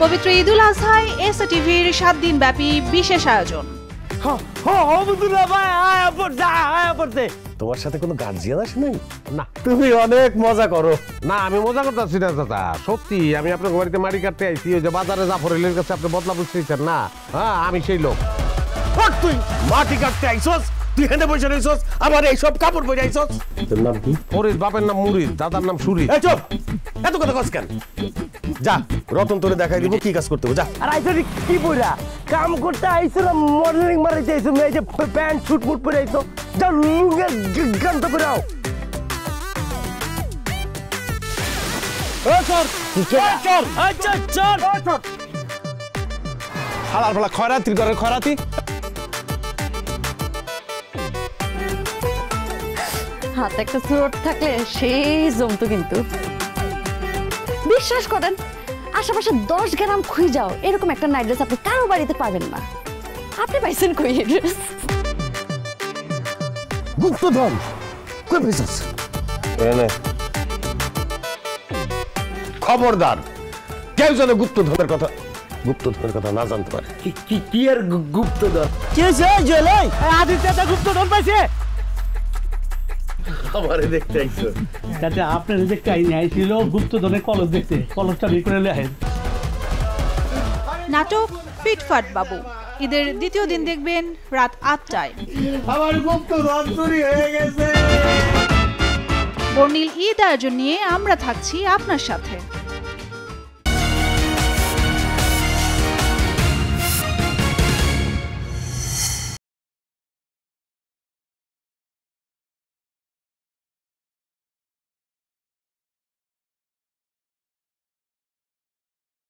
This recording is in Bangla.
পবিত্র ঈদুল আজহায় এসএ টিভির 7 দিন ব্যাপী বিশেষ আয়োজন। তোমার সাথে কোনো গার্জিয়ান আসে নাই? না, তুমি অনেক মজা করো। না, আমি মজা করতেছি না দাদা, সত্যি আমি আপনার বাড়িতে মাটি কাটতে আইছি। ওই যে বাজারে জাফরেলের কাছে আপনি বদলা বুঝতেছেন না? হ্যাঁ, আমি সেই লোক। তুই মাটি কাটতে আইছস, তুই হেঁটে বসে রইছস, আমার এইসব কাপড় পরে আইছস। তোর নাম কি? ফরিদ, বাপের নাম মুরিদ, দাদার নাম সুরি। এই চুপ, এত কথা কস কেন? যা, রতন তোরে দেখাই দিব কি কাজ করতে হবে। যা। আর আইছো কি পড়া কাম করতে আইছো না মডেলিং মারাইতে আইছো? এই যে প্যান্ট শুট মুট পরে আইছো, যা লুঙ্গের গান্ত করে আও। হালার ফালা খয়রাতির ঘরে খয়রাতি। হাতে একটা সুরট থাকলে সেই জমতো। কিন্তু বিশ্বাস করেন, আশেপাশে 10 গ্রাম খুঁজে যাও এরকম একটা নাইট ড্রেস আপনি কারো বাড়িতে পাবেন না। আপনি পাইছেন কই এই ড্রেস? গুপ্তধন কই পেছস? এনে খবরদার, কেউ যেন গুপ্তধনের কথা না জানতে পারে। কি আর গুপ্তধন? কি হইছে জেলাই? আদিত্যটা গুপ্তধন পাইছে। আমারে দেখতে আইছো? তাতে আপনার দেখতে আইনি, আইছিল গুপ্তধনের কলস দেখতে। কলসটা বের করে লেখেন। নাটক ফিটফাট বাবু ঈদের দ্বিতীয় দিন দেখবেন রাত 8টায়। আমার গুপ্তধন চুরি হয়ে গেছে। বর্ণিল ঈদ আয়োজন নিয়ে আমরা থাকছি আপনার সাথে।